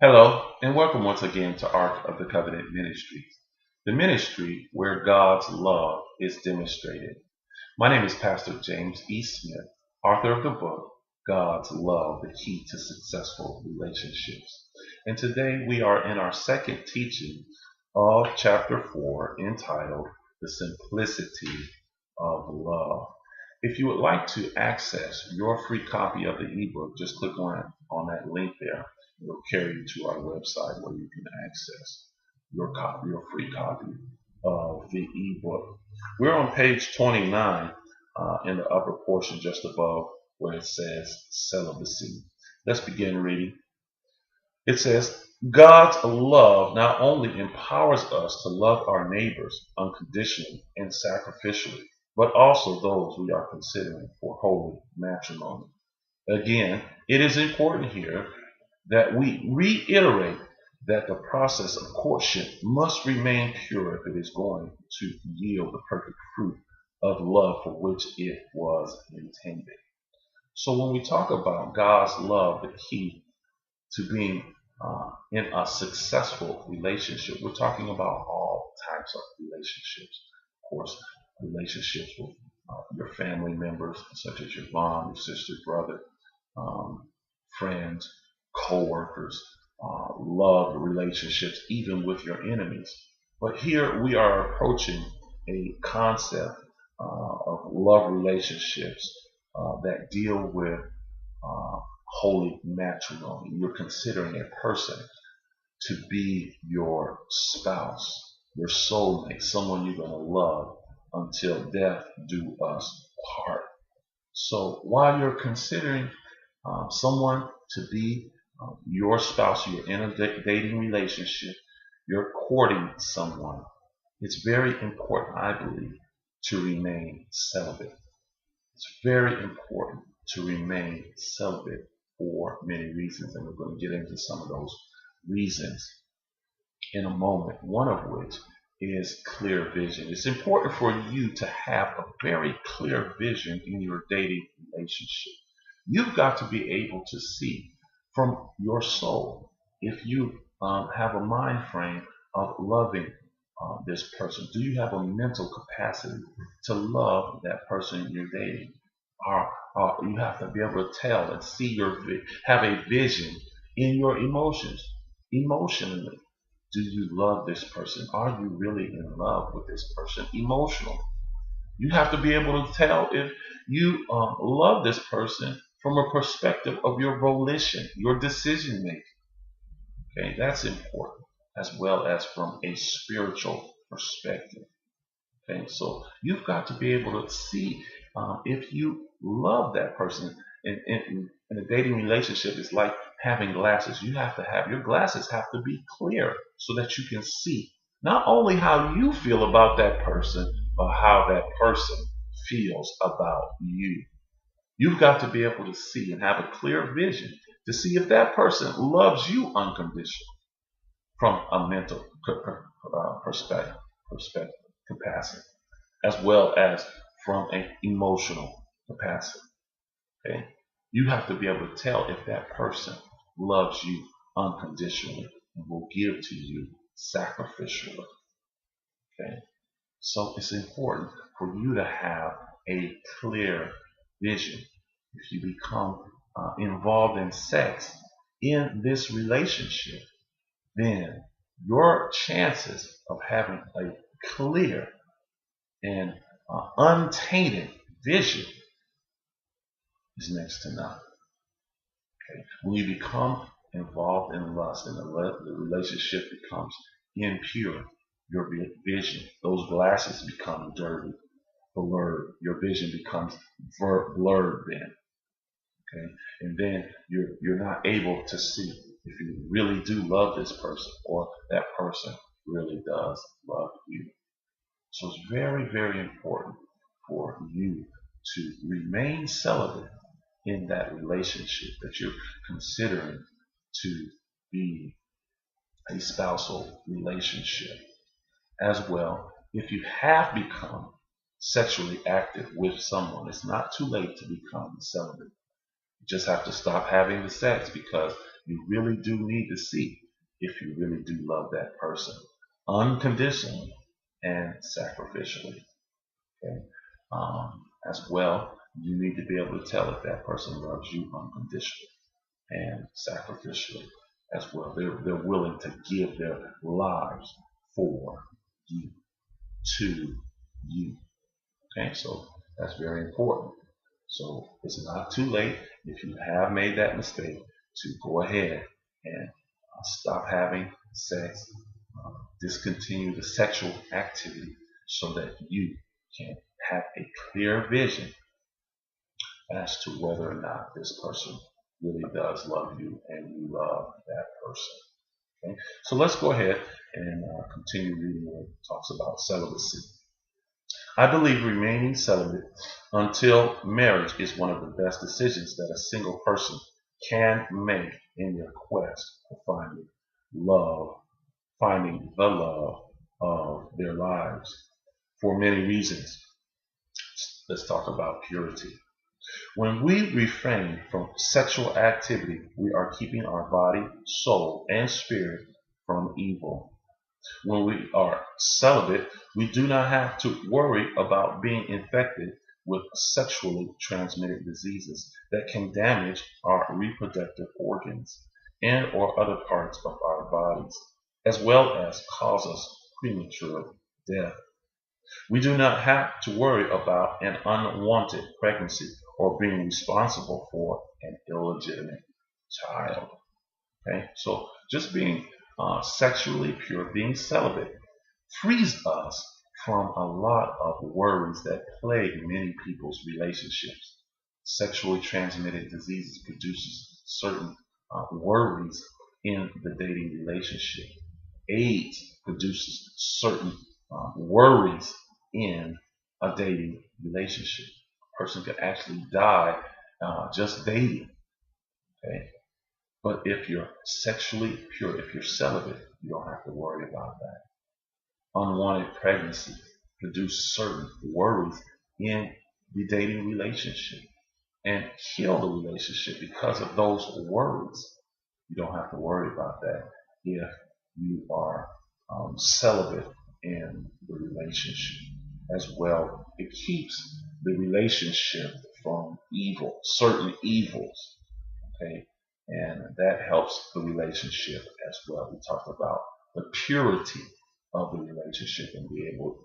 Hello, and welcome once again to Ark of the Covenant Ministries, the ministry where God's love is demonstrated. My name is Pastor James E. Smith, author of the book, God's Love, the Key to Successful Relationships. And today we are in our second teaching of chapter 4 entitled The Simplicity of Love. If you would like to access your free copy of the ebook, just click on that link there. It will carry you to our website where you can access your free copy of the ebook. We're on page 29 in the upper portion just above where it says celibacy. Let's begin reading. It says, God's love not only empowers us to love our neighbors unconditionally and sacrificially, but also those we are considering for holy matrimony. Again, it is important here that we reiterate that the process of courtship must remain pure if it is going to yield the perfect fruit of love for which it was intended. So when we talk about God's love, the key to being in a successful relationship, we're talking about all types of relationships. Of course, relationships with your family members, such as your mom, your sister, brother, um, friends, co-workers, love relationships, even with your enemies. But here we are approaching a concept of love relationships that deal with uh, holy matrimony. You're considering a person to be your spouse, your soulmate, someone you're going to love until death do us part. So while you're considering someone to be your spouse, you're in a dating relationship, you're courting someone, it's very important, I believe, to remain celibate. It's very important to remain celibate for many reasons, and we're going to get into some of those reasons in a moment, one of which is clear vision. It's important for you to have a very clear vision in your dating relationship. You've got to be able to see from your soul if you have a mind frame of loving this person. Do you have a mental capacity to love that person you're dating? Or you have to be able to tell and see have a vision in your emotions, emotionally. Do you love this person? Are you really in love with this person emotionally? You have to be able to tell if you love this person from a perspective of your volition, your decision making. Okay, that's important, as well as from a spiritual perspective. Okay, so you've got to be able to see if you love that person. In a dating relationship, it's like having glasses. You have to have your glasses have to be clear so that you can see not only how you feel about that person, but how that person feels about you. You've got to be able to see and have a clear vision to see if that person loves you unconditionally from a mental perspective capacity, as well as from an emotional capacity. Okay? You have to be able to tell if that person loves you unconditionally and will give to you sacrificially. Okay? So it's important for you to have a clear vision. If you become involved in sex in this relationship, then your chances of having a clear and untainted vision is next to none. Okay? When you become involved in lust and the relationship becomes impure, your vision, those glasses become dirty, blurred. Your vision becomes blurred then. Okay? And then you're not able to see if you really do love this person or that person really does love you. So it's very, very important for you to remain celibate in that relationship that you're considering to be a spousal relationship. As well, if you have become sexually active with someone, it's not too late to become celibate. You just have to stop having the sex because you really do need to see if you really do love that person unconditionally and sacrificially. Okay? As well, you need to be able to tell if that person loves you unconditionally and sacrificially as well. They're willing to give their lives for you, to you. Okay, so that's very important. So it's not too late if you have made that mistake to go ahead and stop having sex, discontinue the sexual activity so that you can have a clear vision as to whether or not this person really does love you and you love that person. Okay? So let's go ahead and continue reading where it talks about celibacy. I believe remaining celibate until marriage is one of the best decisions that a single person can make in their quest for finding the love of their lives for many reasons. Let's talk about purity. When we refrain from sexual activity, we are keeping our body, soul, and spirit from evil. When we are celibate, we do not have to worry about being infected with sexually transmitted diseases that can damage our reproductive organs and or other parts of our bodies, as well as cause us premature death. We do not have to worry about an unwanted pregnancy or being responsible for an illegitimate child. Okay, so just being sexually pure, being celibate, frees us from a lot of worries that plague many people's relationships. Sexually transmitted diseases produces certain worries in the dating relationship. AIDS produces certain worries in a dating relationship. A person could actually die just dating. Okay? But if you're sexually pure, if you're celibate, you don't have to worry about that. Unwanted pregnancy produce certain worries in the dating relationship and kill the relationship because of those worries. You don't have to worry about that if you are celibate in the relationship as well. It keeps the relationship from evil, certain evils. Okay, and that helps the relationship as well. We talked about the purity of the relationship and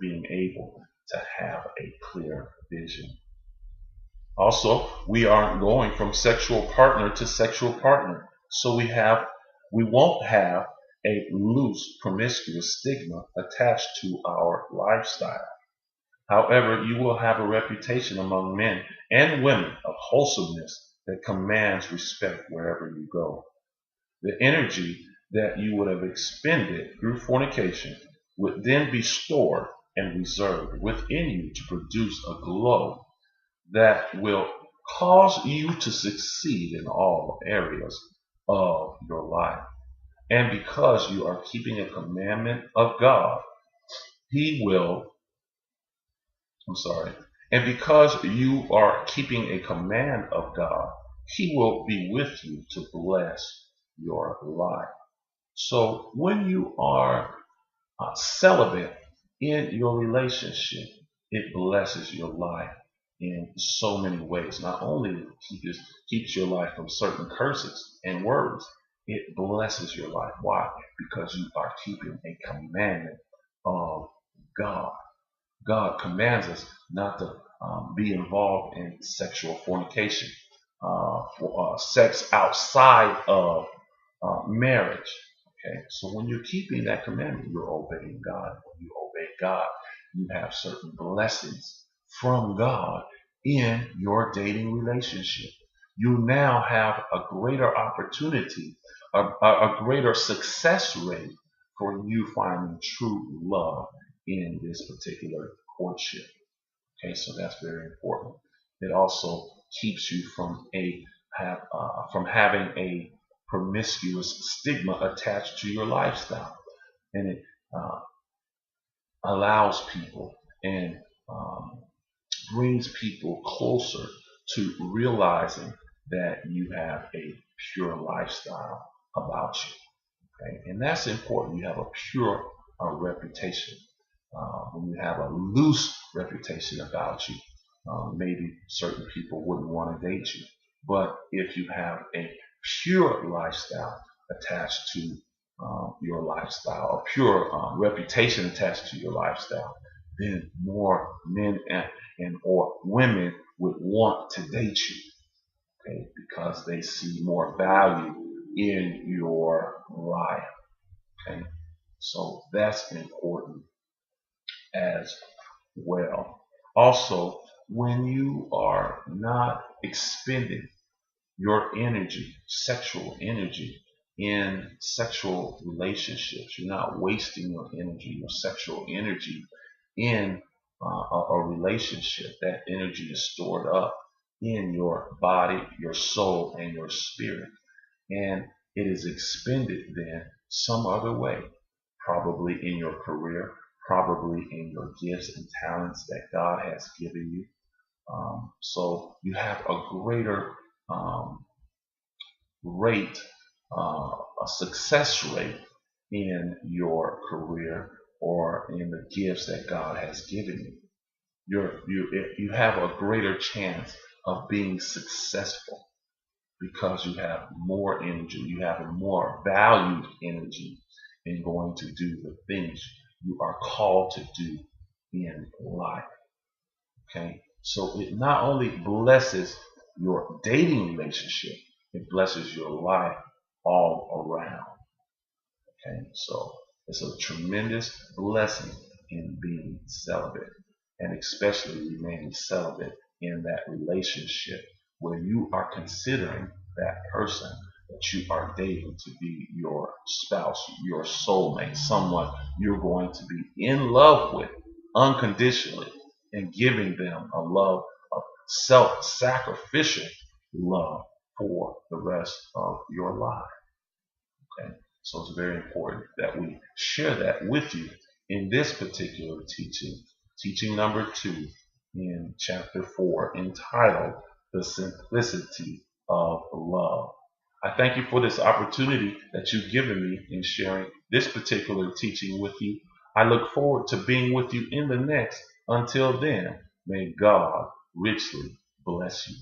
being able to have a clear vision. Also, we aren't going from sexual partner to sexual partner, so we won't have a loose, promiscuous stigma attached to our lifestyle. However, you will have a reputation among men and women of wholesomeness that commands respect wherever you go. The energy that you would have expended through fornication would then be stored and reserved within you to produce a glow that will cause you to succeed in all areas of your life. And because you are keeping a commandment of God, He will, I'm sorry, and because you are keeping a command of God, He will be with you to bless your life. So when you are celibate in your relationship, it blesses your life in so many ways. Not only keeps your life from certain curses and words, it blesses your life. Why? Because you are keeping a commandment of God. God commands us not to be involved in sexual fornication, sex outside of marriage. Okay, so when you're keeping that commandment, you're obeying God. When you obey God, you have certain blessings from God in your dating relationship. You now have a greater opportunity, a greater success rate for you finding true love in this particular courtship. Okay, so that's very important. It also keeps you from having a promiscuous stigma attached to your lifestyle, and it allows people and brings people closer to realizing that you have a pure lifestyle about you. Okay? And that's important. You have a pure reputation. When you have a loose reputation about you, maybe certain people wouldn't want to date you. But if you have a pure lifestyle attached to your lifestyle, a pure reputation attached to your lifestyle, then more men and or women would want to date you, okay, because they see more value in your life. Okay, so that's important as well. Also, when you are not expending your energy, sexual energy, in sexual relationships, you're not wasting your energy, your sexual energy in a relationship. That energy is stored up in your body, your soul, and your spirit. And it is expended then some other way, probably in your career, probably in your gifts and talents that God has given you. So you have a greater rate, a success rate in your career or in the gifts that God has given you. You have a greater chance of being successful because you have more energy, you have a more valued energy in going to do the things you are called to do in life. Okay, so it not only blesses your dating relationship, it blesses your life all around. Okay, so it's a tremendous blessing in being celibate, and especially remaining celibate in that relationship where you are considering that person that you are dating to be your spouse, your soulmate, someone you're going to be in love with unconditionally, and giving them a love of self-sacrificial love for the rest of your life. Okay? So it's very important that we share that with you in this particular teaching, teaching number 2 in chapter 4, entitled The Simplicity of Love. I thank you for this opportunity that you've given me in sharing this particular teaching with you. I look forward to being with you in the next. Until then, may God richly bless you.